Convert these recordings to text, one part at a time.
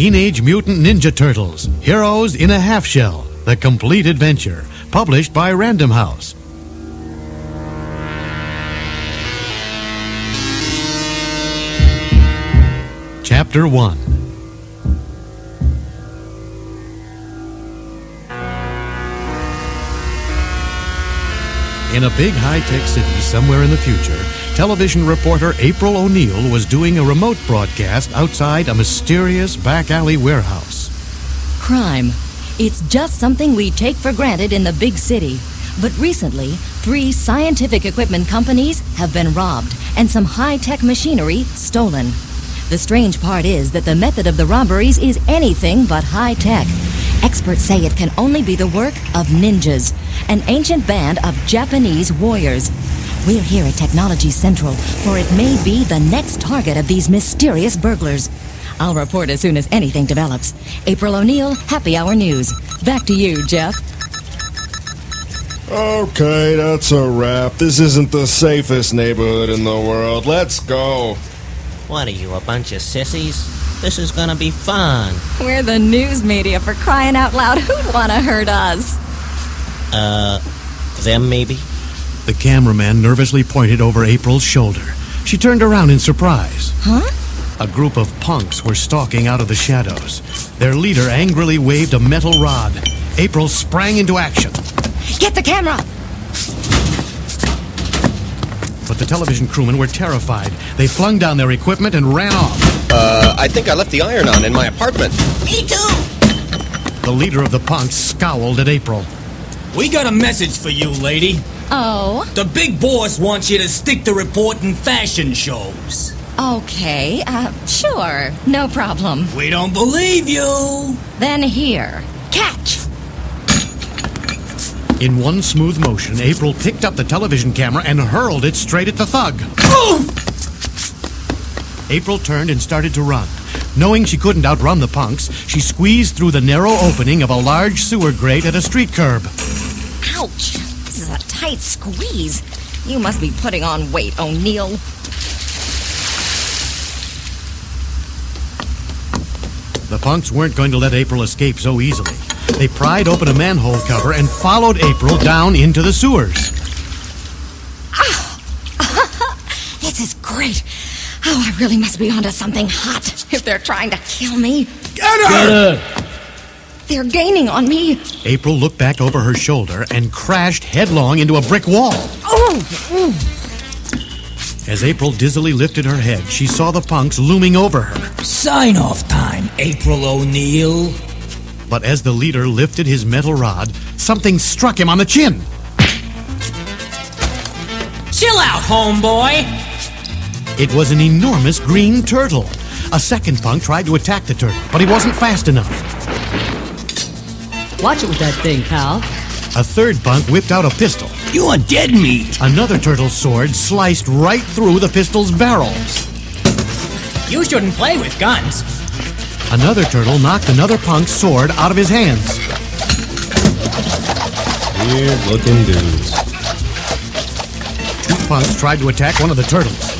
Teenage Mutant Ninja Turtles, Heroes in a Half Shell, The Complete Adventure, published by Random House. Chapter 1. In a big high-tech city somewhere in the future, television reporter April O'Neil was doing a remote broadcast outside a mysterious back-alley warehouse. Crime. It's just something we take for granted in the big city. But recently, 3 scientific equipment companies have been robbed and some high-tech machinery stolen. The strange part is that the method of the robberies is anything but high-tech. Experts say it can only be the work of ninjas, an ancient band of Japanese warriors. We're here at Technology Central, for it may be the next target of these mysterious burglars. I'll report as soon as anything develops. April O'Neil, Happy Hour News. Back to you, Jeff. Okay, that's a wrap. This isn't the safest neighborhood in the world. Let's go. What are you, a bunch of sissies? This is gonna be fun. We're the news media, for crying out loud. Who'd want to hurt us? Them maybe? The cameraman nervously pointed over April's shoulder. She turned around in surprise. Huh? A group of punks were stalking out of the shadows. Their leader angrily waved a metal rod. April sprang into action. Get the camera! But the television crewmen were terrified. They flung down their equipment and ran off. I think I left the iron on in my apartment. Me too! The leader of the punks scowled at April. We got a message for you, lady. Oh? The big boss wants you to stick to reporting fashion shows. Okay, sure. No problem. We don't believe you. Then here. Catch! In one smooth motion, April picked up the television camera and hurled it straight at the thug. April turned and started to run. Knowing she couldn't outrun the punks, she squeezed through the narrow opening of a large sewer grate at a street curb. Ouch! This is a tight squeeze. You must be putting on weight, O'Neil. The punks weren't going to let April escape so easily. They pried open a manhole cover and followed April down into the sewers. This is great. Oh, I really must be onto something hot if they're trying to kill me. Get her! They're gaining on me. April looked back over her shoulder and crashed headlong into a brick wall. Oh! As April dizzily lifted her head, she saw the punks looming over her. Sign-off time, April O'Neil. But as the leader lifted his metal rod, something struck him on the chin. Chill out, homeboy. It was an enormous green turtle. A second punk tried to attack the turtle, but he wasn't fast enough. Watch it with that thing, pal. A third punk whipped out a pistol. You are dead meat. Another turtle's sword sliced right through the pistol's barrel. You shouldn't play with guns. Another turtle knocked another punk's sword out of his hands. Weird-looking dudes. 2 punks tried to attack one of the turtles.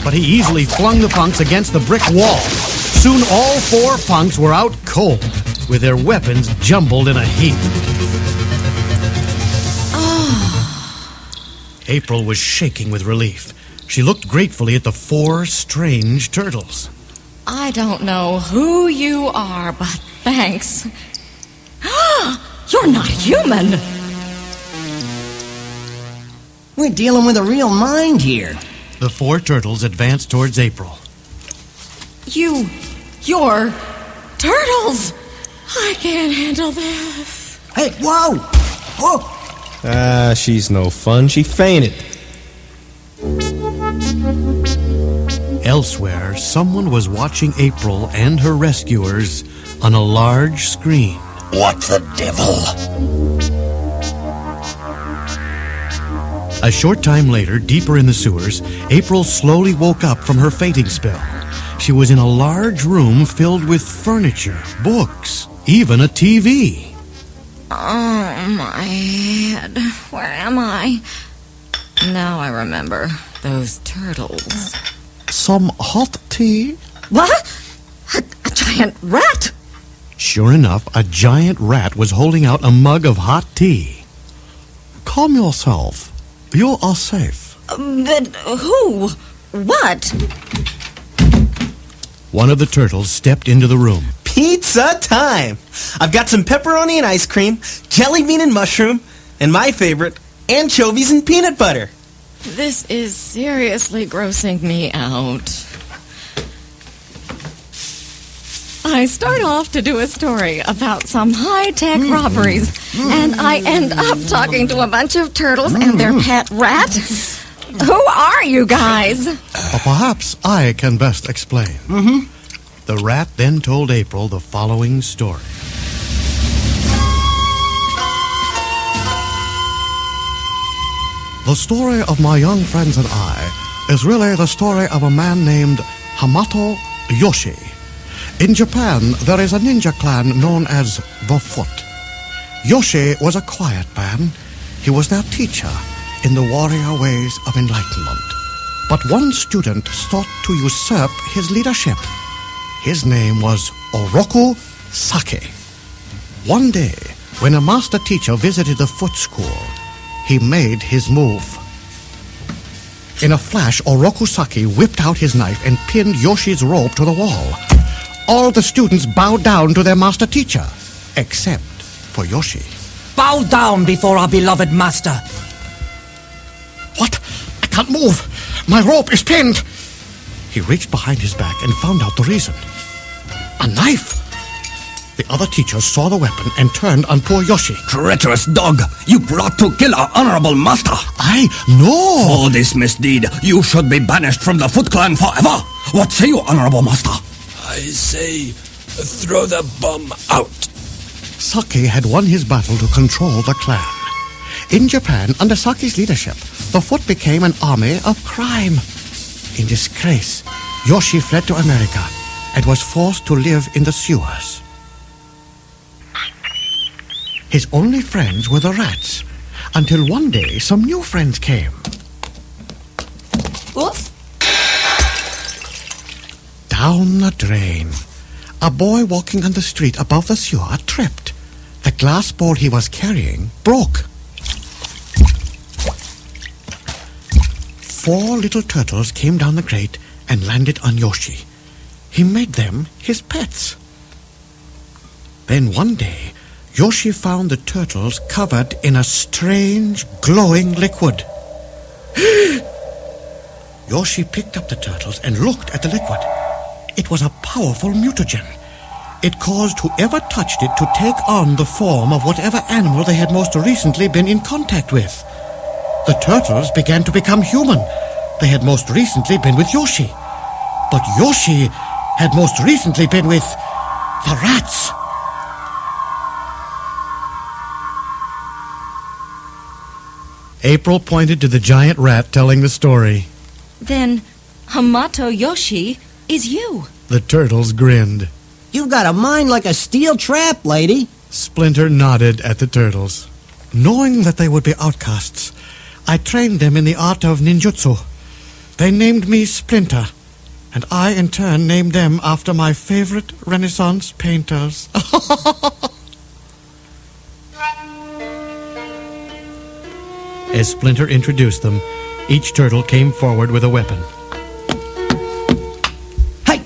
But he easily flung the punks against the brick wall. Soon all 4 punks were out cold, with their weapons jumbled in a heap. April was shaking with relief. She looked gratefully at the 4 strange turtles. I don't know who you are, but thanks. You're not human. We're dealing with a real mind here. The 4 turtles advanced towards April. You're turtles. I can't handle this. Hey, whoa! Whoa! She's no fun. She fainted. Elsewhere, someone was watching April and her rescuers on a large screen. What the devil? A short time later, deeper in the sewers, April slowly woke up from her fainting spell. She was in a large room filled with furniture, books, even a TV. Oh, my head. Where am I? Now I remember. Those turtles. Some hot tea? What? A giant rat! Sure enough, a giant rat was holding out a mug of hot tea. Calm yourself. You are safe. But who? What? One of the turtles stepped into the room. Pizza time! I've got some pepperoni and ice cream, jelly bean and mushroom, and my favorite, anchovies and peanut butter. This is seriously grossing me out. I start off to do a story about some high-tech robberies, and I end up talking to a bunch of turtles and their pet rat. Who are you guys? Perhaps I can best explain. The rat then told April the following story. The story of my young friends and I is really the story of a man named Hamato Yoshi. In Japan, there is a ninja clan known as the Foot. Yoshi was a quiet man. He was their teacher in the warrior ways of enlightenment. But one student sought to usurp his leadership. His name was Oroku Sake. One day, when a master teacher visited the Foot school, he made his move. In a flash, Oroku Sake whipped out his knife and pinned Yoshi's robe to the wall. All the students bowed down to their master teacher, except for Yoshi. Bow down before our beloved master. What? I can't move. My rope is pinned. He reached behind his back and found out the reason. A knife. The other teachers saw the weapon and turned on poor Yoshi. Treacherous dog! You brought to kill our honorable master! No! For this misdeed, you should be banished from the Foot Clan forever! What say you, honorable master? I say, throw the bum out. Sake had won his battle to control the clan. In Japan, under Sake's leadership, the Foot became an army of crime. In disgrace, Yoshi fled to America and was forced to live in the sewers. His only friends were the rats, until one day some new friends came. Oof. Down the drain. A boy walking on the street above the sewer tripped. The glass bowl he was carrying broke. 4 little turtles came down the grate and landed on Yoshi. He made them his pets. Then one day, Yoshi found the turtles covered in a strange, glowing liquid. Yoshi picked up the turtles and looked at the liquid. It was a powerful mutagen. It caused whoever touched it to take on the form of whatever animal they had most recently been in contact with. The turtles began to become human. They had most recently been with Yoshi. But Yoshi had most recently been with the rats. April pointed to the giant rat telling the story. Then Hamato Yoshi is you. The turtles grinned. You've got a mind like a steel trap, lady. Splinter nodded at the turtles. Knowing that they would be outcasts, I trained them in the art of ninjutsu. They named me Splinter, and I in turn named them after my favorite Renaissance painters. As Splinter introduced them, each turtle came forward with a weapon. Hey!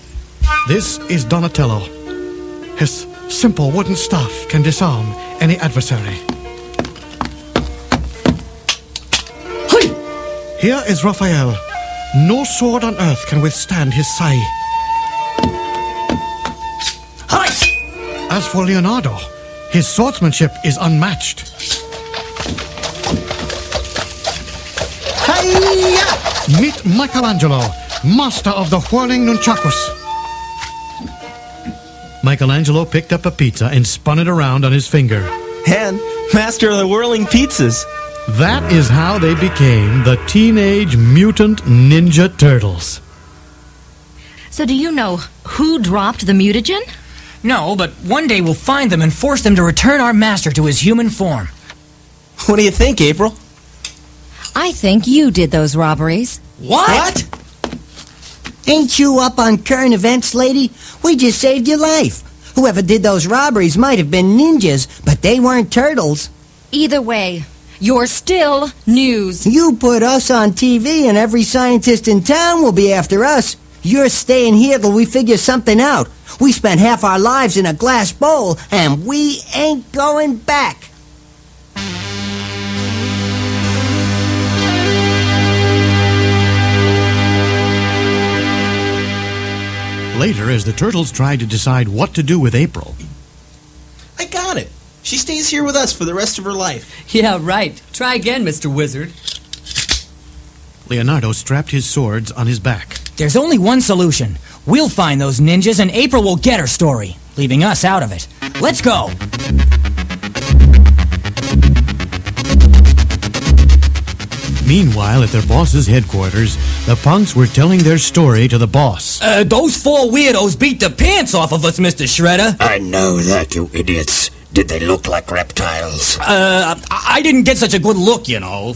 This is Donatello. His simple wooden staff can disarm any adversary. Hey! Here is Raphael. No sword on earth can withstand his sai. Hi! As for Leonardo, his swordsmanship is unmatched. Hi-ya! Meet Michelangelo, master of the whirling nunchakus. Michelangelo picked up a pizza and spun it around on his finger. And master of the whirling pizzas. That is how they became the Teenage Mutant Ninja Turtles. So do you know who dropped the mutagen? No, but one day we'll find them and force them to return our master to his human form. What do you think, April? I think you did those robberies. What? Ain't you up on current events, lady? We just saved your life. Whoever did those robberies might have been ninjas, but they weren't turtles. Either way, you're still news. You put us on TV and every scientist in town will be after us. You're staying here till we figure something out. We spent half our lives in a glass bowl, and we ain't going back. Later, as the turtles tried to decide what to do with April, I got it. She stays here with us for the rest of her life. Yeah, right. Try again, Mr. Wizard. Leonardo strapped his swords on his back. There's only one solution. We'll find those ninjas and April will get her story, leaving us out of it. Let's go! Meanwhile, at their boss's headquarters, the punks were telling their story to the boss. Those four weirdos beat the pants off of us, Mr. Shredder. I know that, you idiots. Did they look like reptiles? I didn't get such a good look, you know.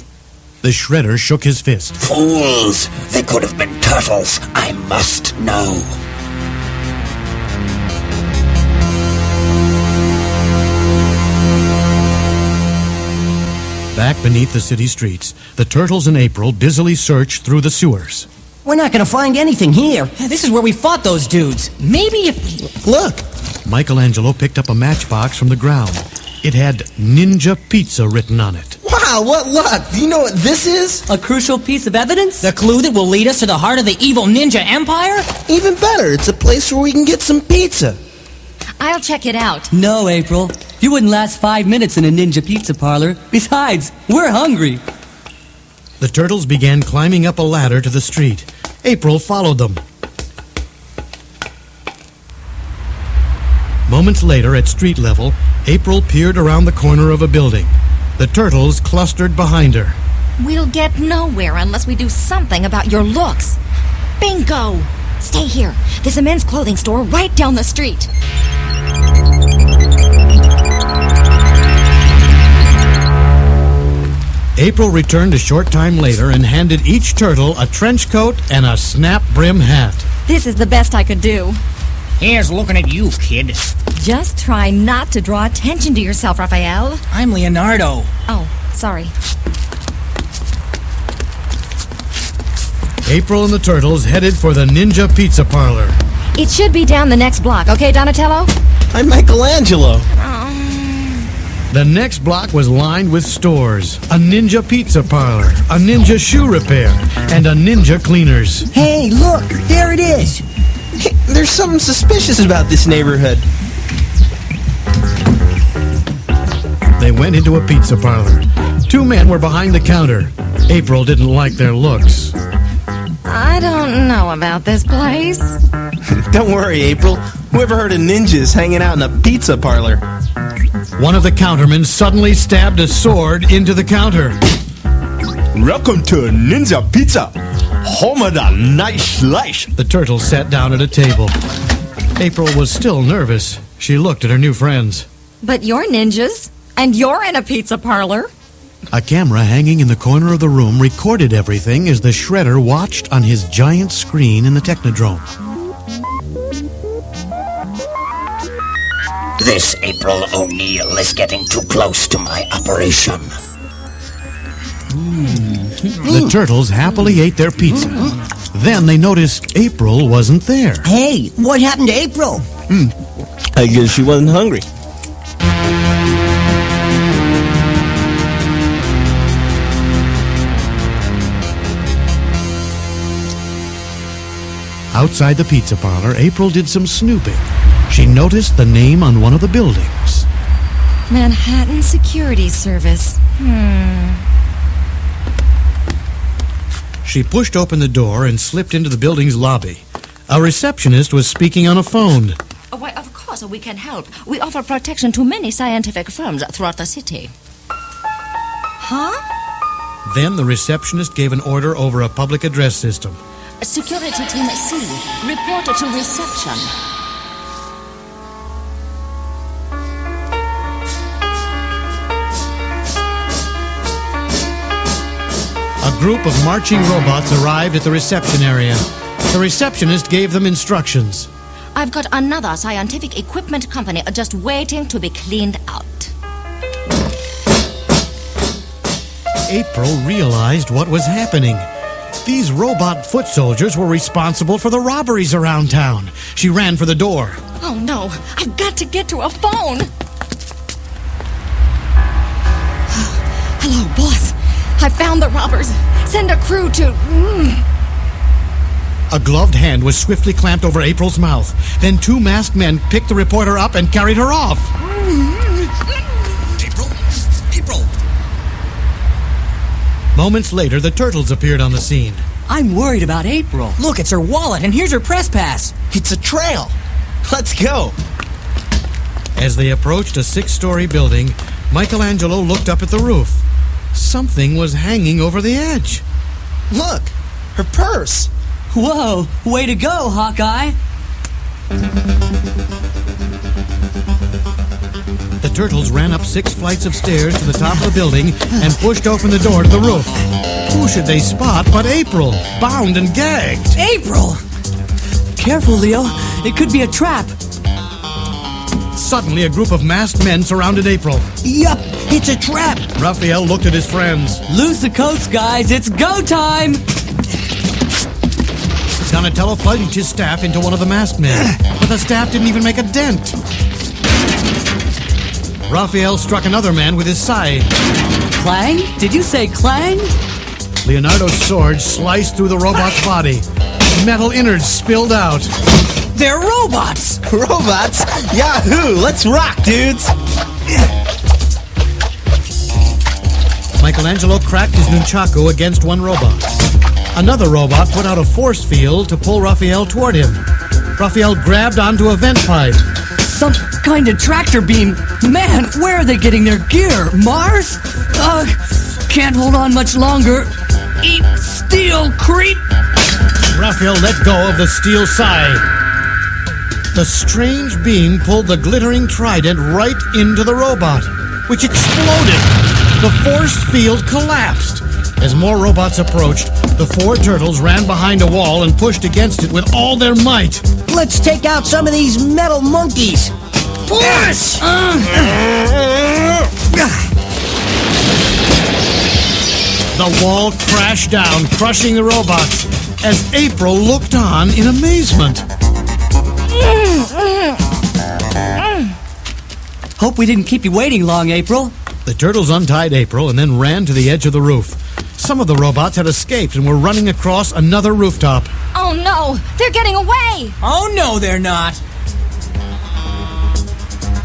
The Shredder shook his fist. Fools! They could have been turtles. I must know. Back beneath the city streets, the turtles and April busily searched through the sewers. We're not going to find anything here. This is where we fought those dudes. Maybe if... Look! Michelangelo picked up a matchbox from the ground. It had Ninja Pizza written on it. Wow, what luck! Do you know what this is? A crucial piece of evidence? The clue that will lead us to the heart of the evil ninja empire? Even better, it's a place where we can get some pizza. I'll check it out. No, April. You wouldn't last 5 minutes in a ninja pizza parlor. Besides, we're hungry. The turtles began climbing up a ladder to the street. April followed them. Moments later, at street level, April peered around the corner of a building. The turtles clustered behind her. We'll get nowhere unless we do something about your looks. Bingo! Stay here. There's a men's clothing store right down the street. April returned a short time later and handed each turtle a trench coat and a snap brim hat. This is the best I could do. Here's looking at you, kid. Just try not to draw attention to yourself, Raphael. I'm Leonardo. Oh, sorry. April and the turtles headed for the Ninja Pizza Parlor. It should be down the next block, okay, Donatello? I'm Michelangelo. The next block was lined with stores, a Ninja Pizza Parlor, a Ninja Shoe Repair, and a Ninja Cleaners. Hey, look, there it is. Hey, there's something suspicious about this neighborhood. They went into a pizza parlor. Two men were behind the counter. April didn't like their looks. I don't know about this place. Don't worry, April. Whoever heard of ninjas hanging out in a pizza parlor? One of the countermen suddenly stabbed a sword into the counter. Welcome to Ninja Pizza. Home of the nice slice. The turtles sat down at a table. April was still nervous. She looked at her new friends. But you're ninjas, and you're in a pizza parlor. A camera hanging in the corner of the room recorded everything as the Shredder watched on his giant screen in the Technodrome. This April O'Neil is getting too close to my operation. The turtles happily ate their pizza. Then they noticed April wasn't there. Hey, what happened to April? I guess she wasn't hungry. Outside the pizza parlor, April did some snooping. She noticed the name on one of the buildings. Manhattan Security Service. She pushed open the door and slipped into the building's lobby. A receptionist was speaking on a phone. Oh, why, of course we can help. We offer protection to many scientific firms throughout the city. Huh? Then the receptionist gave an order over a public address system. Security Team C, report to reception. A group of marching robots arrived at the reception area. The receptionist gave them instructions. I've got another scientific equipment company just waiting to be cleaned out. April realized what was happening. These robot foot soldiers were responsible for the robberies around town. She ran for the door. Oh no, I've got to get to a phone. Hello, boss. I found the robbers. Send a crew to... A gloved hand was swiftly clamped over April's mouth. Then two masked men picked the reporter up and carried her off. April! Moments later, the turtles appeared on the scene. I'm worried about April. Look, it's her wallet, and here's her press pass. It's a trail. Let's go. As they approached a 6-story building, Michelangelo looked up at the roof. Something was hanging over the edge. Look, her purse. Whoa, way to go, Hawkeye. The turtles ran up 6 flights of stairs to the top of the building and pushed open the door to the roof. Who should they spot but April, bound and gagged? April! Careful, Leo. It could be a trap. Suddenly, a group of masked men surrounded April. Yup, it's a trap. Raphael looked at his friends. Loose the coats, guys. It's go time! Donatello plunged his staff into one of the masked men, but the staff didn't even make a dent. Raphael struck another man with his scythe. Clang? Did you say clang? Leonardo's sword sliced through the robot's body. Metal innards spilled out. They're robots! Robots? Yahoo! Let's rock, dudes! Michelangelo cracked his nunchaku against one robot. Another robot put out a force field to pull Raphael toward him. Raphael grabbed onto a vent pipe. Some kind of tractor beam. Man, where are they getting their gear? Mars? Ugh, can't hold on much longer. Eat steel, creep! Raphael let go of the steel scythe. The strange beam pulled the glittering trident right into the robot, which exploded. The force field collapsed. As more robots approached, the 4 turtles ran behind a wall and pushed against it with all their might. Let's take out some of these metal monkeys. Push! The wall crashed down, crushing the robots, as April looked on in amazement. Hope we didn't keep you waiting long, April. The turtles untied April and then ran to the edge of the roof. Some of the robots had escaped and were running across another rooftop. Oh no, they're getting away! Oh no, they're not!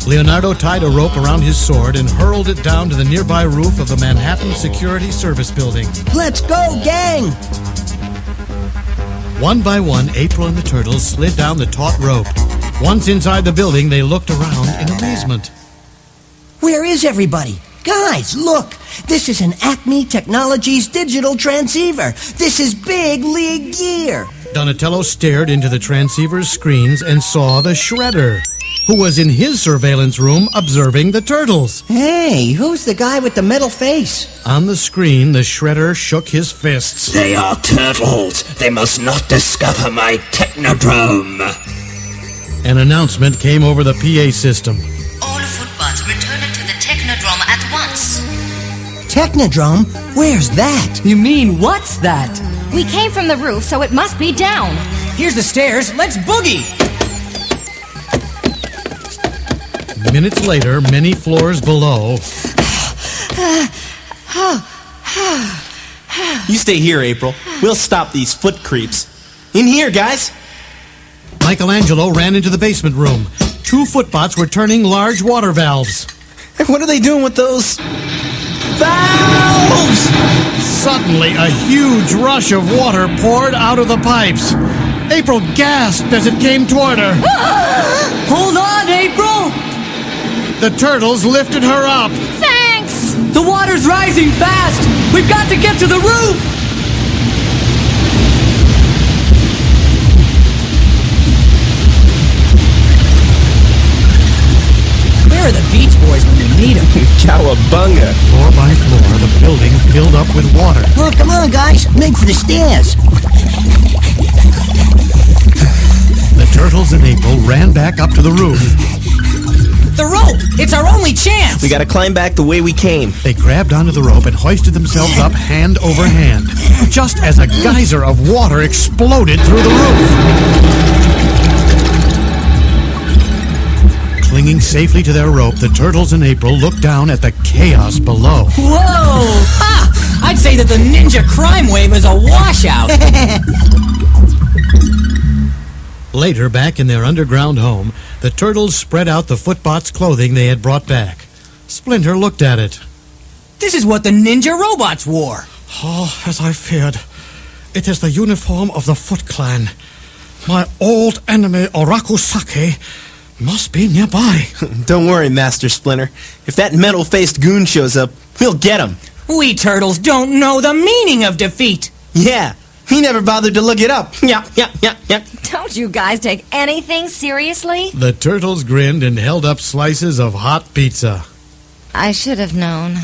Leonardo tied a rope around his sword and hurled it down to the nearby roof of the Manhattan Security Service Building. Let's go, gang! One by one, April and the turtles slid down the taut rope. Once inside the building, they looked around in amazement. Where is everybody? Guys, look! This is an Acme Technologies digital transceiver. This is big league gear. Donatello stared into the transceiver's screens and saw the Shredder, who was in his surveillance room observing the turtles. Hey, who's the guy with the metal face? On the screen, the Shredder shook his fists. They are turtles. They must not discover my technodrome. An announcement came over the PA system. All footbots return to the Technodrome at once. Technodrome? Where's that? You mean, what's that? We came from the roof, so it must be down. Here's the stairs. Let's boogie! Minutes later, many floors below... You stay here, April. We'll stop these foot creeps. In here, guys! Michelangelo ran into the basement room. 2 footbots were turning large water valves. What are they doing with those... valves? Suddenly, a huge rush of water poured out of the pipes. April gasped as it came toward her. Hold on, April! The turtles lifted her up. Thanks! The water's rising fast! We've got to get to the roof! Where are the Beach Boys when you need them? Cowabunga. Floor by floor, the building filled up with water. Oh, come on, guys. Make for the stairs. The Turtles and April ran back up to the roof. The rope! It's our only chance! We gotta climb back the way we came. They grabbed onto the rope and hoisted themselves up hand over hand, just as a geyser of water exploded through the roof. Clinging safely to their rope, the Turtles and April looked down at the chaos below. Whoa! Ha! I'd say that the ninja crime wave is a washout. Later, back in their underground home, the Turtles spread out the Footbots' clothing they had brought back. Splinter looked at it. This is what the ninja robots wore. Oh, as I feared. It is the uniform of the Foot Clan. My old enemy, Orakusake, must be nearby. Don't worry, Master Splinter. If that metal-faced goon shows up, we'll get him. We turtles don't know the meaning of defeat. Yeah, he never bothered to look it up. Yeah. Don't you guys take anything seriously? The Turtles grinned and held up slices of hot pizza. I should have known.